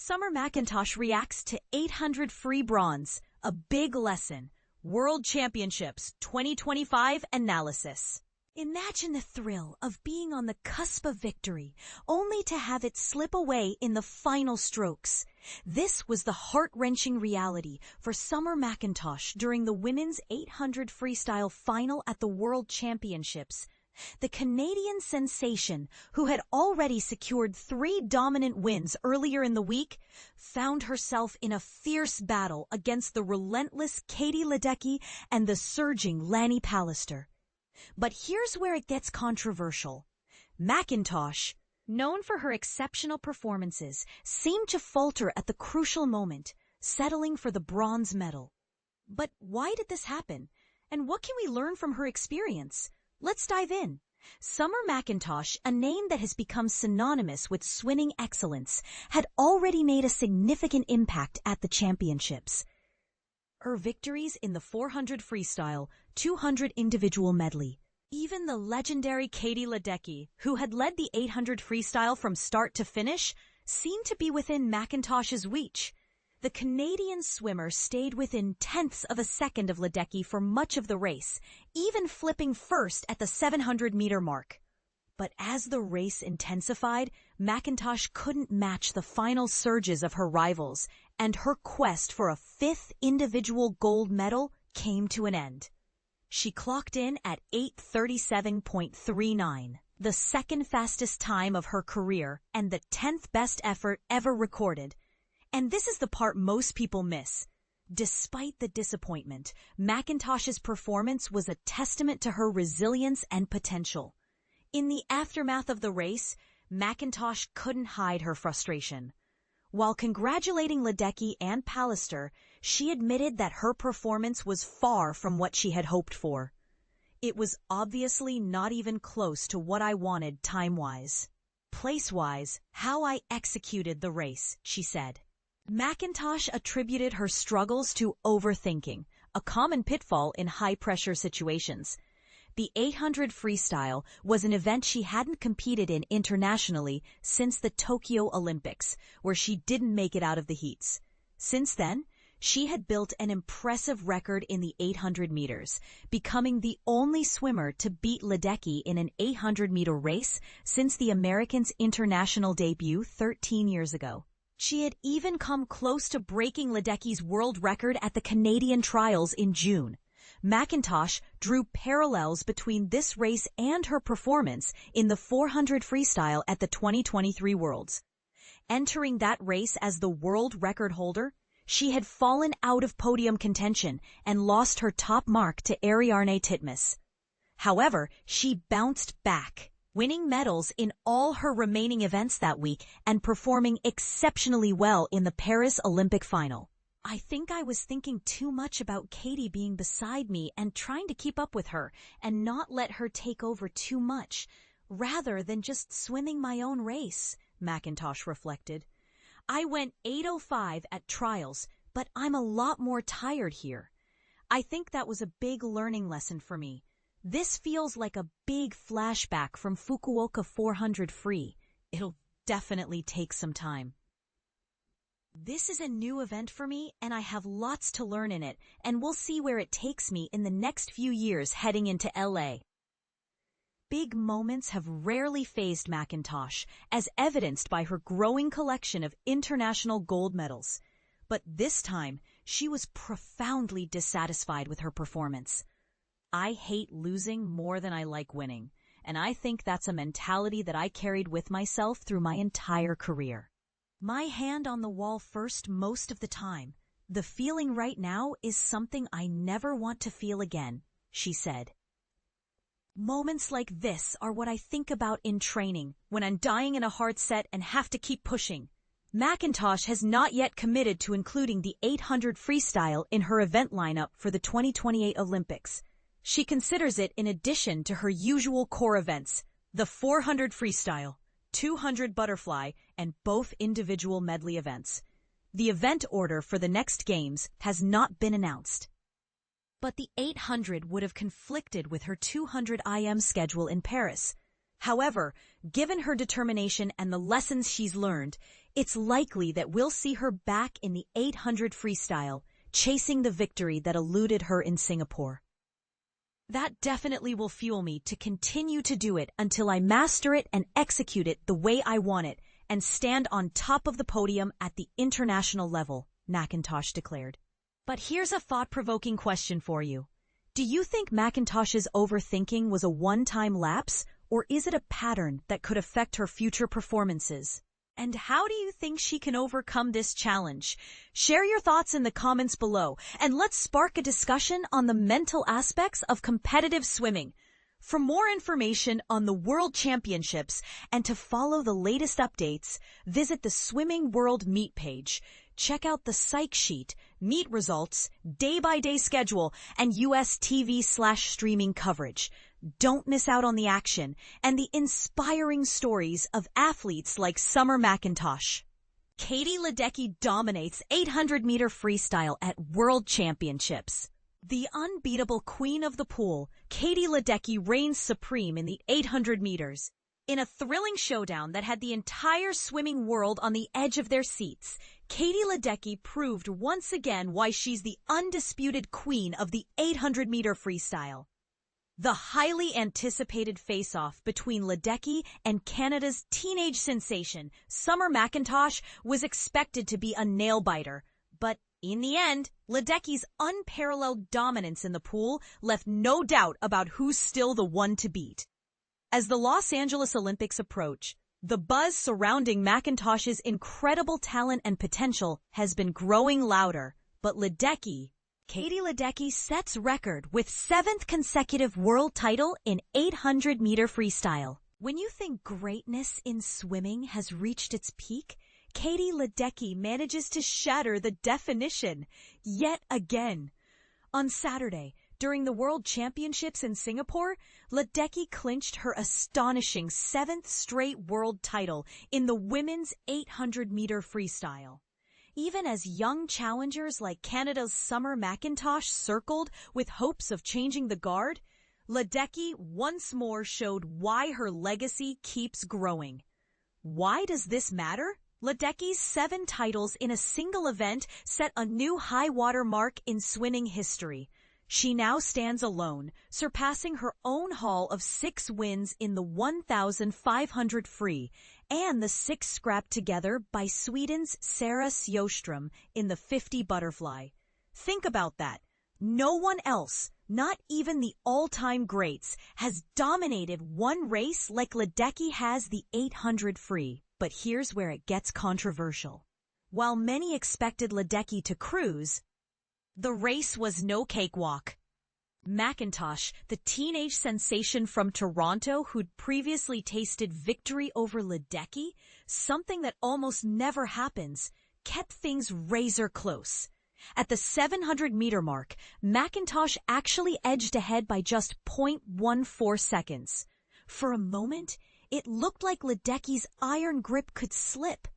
Summer McIntosh reacts to 800 free bronze, a big lesson. World Championships 2025 analysis. Imagine the thrill of being on the cusp of victory, only to have it slip away in the final strokes. This was the heart-wrenching reality for Summer McIntosh during the women's 800 freestyle final at the World Championships. The Canadian sensation, who had already secured 3 dominant wins earlier in the week, found herself in a fierce battle against the relentless Ledecky and the surging Lani Pallister. But here's where it gets controversial. McIntosh, known for her exceptional performances, seemed to falter at the crucial moment, settling for the bronze medal. But why did this happen? And what can we learn from her experience? Let's dive in. Summer McIntosh, a name that has become synonymous with swinging excellence, had already made a significant impact at the championships. Her victories in the 400 freestyle, 200 individual medley. Even the legendary Ledecky, who had led the 800 freestyle from start to finish, seemed to be within McIntosh's reach. The Canadian swimmer stayed within tenths of a second of Ledecky for much of the race, even flipping first at the 700-meter mark. But as the race intensified, McIntosh couldn't match the final surges of her rivals, and her quest for a 5th individual gold medal came to an end. She clocked in at 8:37.39, the second fastest time of her career and the 10th best effort ever recorded. And this is the part most people miss. Despite the disappointment, McIntosh's performance was a testament to her resilience and potential. In the aftermath of the race, McIntosh couldn't hide her frustration. While congratulating Ledecky and Pallister, she admitted that her performance was far from what she had hoped for. It was obviously not even close to what I wanted time-wise. Place-wise, how I executed the race, she said. McIntosh attributed her struggles to overthinking, a common pitfall in high-pressure situations. The 800 freestyle was an event she hadn't competed in internationally since the Tokyo Olympics, where she didn't make it out of the heats. Since then, she had built an impressive record in the 800 meters, becoming the only swimmer to beat Ledecky in an 800-meter race since the Americans' international debut 13 years ago. She had even come close to breaking Ledecky's world record at the Canadian trials in June. McIntosh drew parallels between this race and her performance in the 400 freestyle at the 2023 Worlds. Entering that race as the world record holder, she had fallen out of podium contention and lost her top mark to Ariarne Titmus. However, she bounced back, winning medals in all her remaining events that week and performing exceptionally well in the Paris Olympic final. I think I was thinking too much about Katie being beside me and trying to keep up with her and not let her take over too much, rather than just swimming my own race, McIntosh reflected. I went 8:05 at trials, but I'm a lot more tired here. I think that was a big learning lesson for me. This feels like a big flashback from Fukuoka 400 free. It'll definitely take some time. This is a new event for me, and I have lots to learn in it, and we'll see where it takes me in the next few years heading into LA. Big moments have rarely fazed McIntosh, as evidenced by her growing collection of international gold medals. But this time, she was profoundly dissatisfied with her performance. I hate losing more than I like winning, and I think that's a mentality that I carried with myself through my entire career. My hand on the wall first most of the time. The feeling right now is something I never want to feel again, she said. Moments like this are what I think about in training, when I'm dying in a hard set and have to keep pushing. McIntosh has not yet committed to including the 800 freestyle in her event lineup for the 2028 Olympics. She considers it in addition to her usual core events, the 400 freestyle, 200 butterfly, and both individual medley events. The event order for the next games has not been announced. But the 800 would have conflicted with her 200 IM schedule in Paris. However, given her determination and the lessons she's learned, it's likely that we'll see her back in the 800 freestyle, chasing the victory that eluded her in Singapore. That definitely will fuel me to continue to do it until I master it and execute it the way I want it and stand on top of the podium at the international level, McIntosh declared. But here's a thought-provoking question for you. Do you think McIntosh's overthinking was a one-time lapse, or is it a pattern that could affect her future performances? And how do you think she can overcome this challenge? Share your thoughts in the comments below, and let's spark a discussion on the mental aspects of competitive swimming. For more information on the World Championships and to follow the latest updates, visit the Swimming World Meet page. Check out the psych sheet, meet results, day-by-day schedule, and US TV/streaming coverage. Don't miss out on the action and the inspiring stories of athletes like Summer McIntosh. Katie Ledecky dominates 800-meter freestyle at World Championships. The unbeatable queen of the pool, Katie Ledecky reigns supreme in the 800 meters. In a thrilling showdown that had the entire swimming world on the edge of their seats, Katie Ledecky proved once again why she's the undisputed queen of the 800-meter freestyle. The highly anticipated face-off between Ledecky and Canada's teenage sensation, Summer McIntosh, was expected to be a nail-biter. But in the end, Ledecky's unparalleled dominance in the pool left no doubt about who's still the one to beat. As the Los Angeles Olympics approach, the buzz surrounding McIntosh's incredible talent and potential has been growing louder, but Katie Ledecky sets record with 7th consecutive world title in 800-meter freestyle. When you think greatness in swimming has reached its peak, Katie Ledecky manages to shatter the definition yet again. On Saturday, during the World Championships in Singapore, Ledecky clinched her astonishing 7th straight world title in the women's 800-meter freestyle. Even as young challengers like Canada's Summer McIntosh circled with hopes of changing the guard, Ledecky once more showed why her legacy keeps growing. Why does this matter? Ledecky's 7 titles in a single event set a new high-water mark in swimming history. She now stands alone, surpassing her own haul of 6 wins in the 1,500 free and the 6 scrapped together by Sweden's Sarah Sjöström in the 50 butterfly. Think about that. No one else, not even the all-time greats, has dominated one race like Ledecky has the 800 free. But here's where it gets controversial. While many expected Ledecky to cruise, the race was no cakewalk. McIntosh, the teenage sensation from Toronto who'd previously tasted victory over Ledecky, something that almost never happens, kept things razor close. At the 700-meter mark, McIntosh actually edged ahead by just 0.14 seconds. For a moment, it looked like Ledecky's iron grip could slip.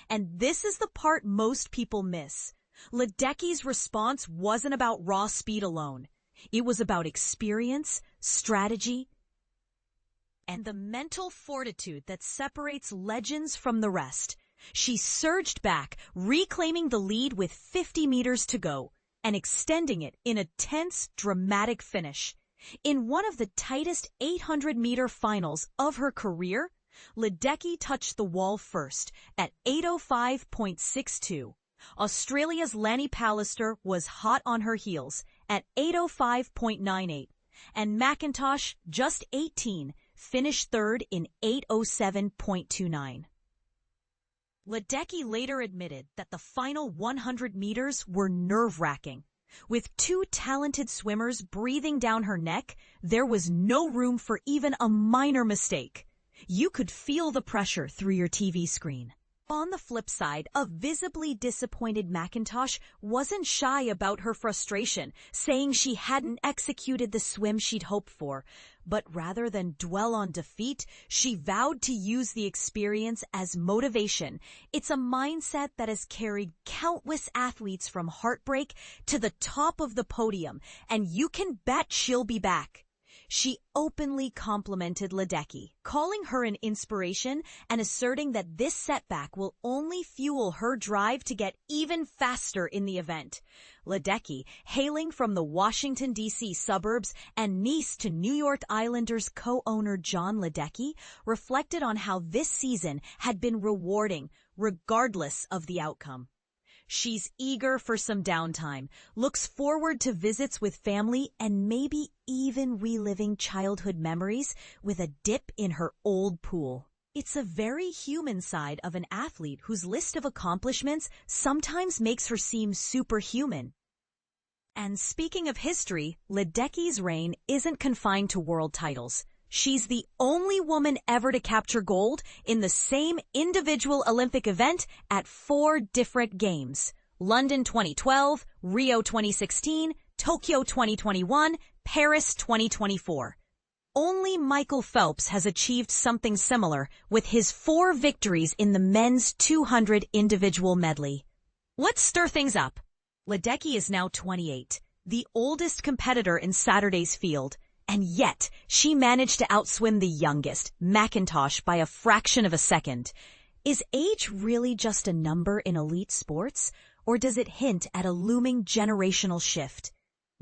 And this is the part most people miss. Ledecky's response wasn't about raw speed alone. It was about experience, strategy, and the mental fortitude that separates legends from the rest. She surged back, reclaiming the lead with 50 meters to go, and extending it in a tense, dramatic finish. In one of the tightest 800-meter finals of her career, Ledecky touched the wall first at 8:05.62. Australia's Lani Pallister was hot on her heels at 8:05.98, and McIntosh, just 18, finished third in 8:07.29. Ledecky later admitted that the final 100 meters were nerve-wracking. With 2 talented swimmers breathing down her neck, there was no room for even a minor mistake. You could feel the pressure through your TV screen. On the flip side, a visibly disappointed McIntosh wasn't shy about her frustration, saying she hadn't executed the swim she'd hoped for. But rather than dwell on defeat, she vowed to use the experience as motivation. It's a mindset that has carried countless athletes from heartbreak to the top of the podium, and you can bet she'll be back. She openly complimented Ledecky, calling her an inspiration and asserting that this setback will only fuel her drive to get even faster in the event. Ledecky, hailing from the Washington, D.C. suburbs and niece to New York Islanders co-owner John Ledecky, reflected on how this season had been rewarding, regardless of the outcome. She's eager for some downtime, looks forward to visits with family, and maybe even reliving childhood memories with a dip in her old pool. It's a very human side of an athlete whose list of accomplishments sometimes makes her seem superhuman. And speaking of history, Ledecky's reign isn't confined to world titles. She's the only woman ever to capture gold in the same individual Olympic event at 4 different games: London 2012, Rio 2016, Tokyo 2021, Paris 2024. Only Michael Phelps has achieved something similar with his 4 victories in the men's 200 individual medley. Let's stir things up. Ledecky is now 28, the oldest competitor in Saturday's field. And yet, she managed to outswim the youngest, McIntosh, by a fraction of a second. Is age really just a number in elite sports, or does it hint at a looming generational shift?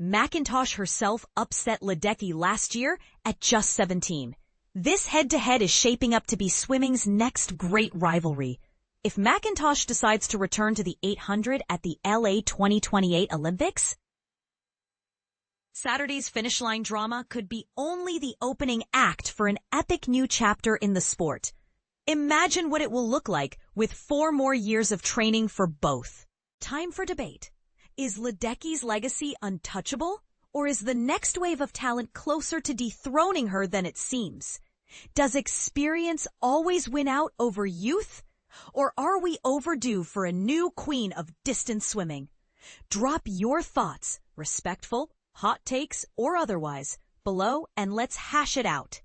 McIntosh herself upset Ledecky last year at just 17. This head-to-head is shaping up to be swimming's next great rivalry. If McIntosh decides to return to the 800 at the LA 2028 Olympics, Saturday's finish line drama could be only the opening act for an epic new chapter in the sport. Imagine what it will look like with 4 more years of training for both. Time for debate. Is Ledecky's legacy untouchable, or is the next wave of talent closer to dethroning her than it seems? Does experience always win out over youth, or are we overdue for a new queen of distance swimming? Drop your thoughts, respectful, hot takes, or otherwise, below, and let's hash it out.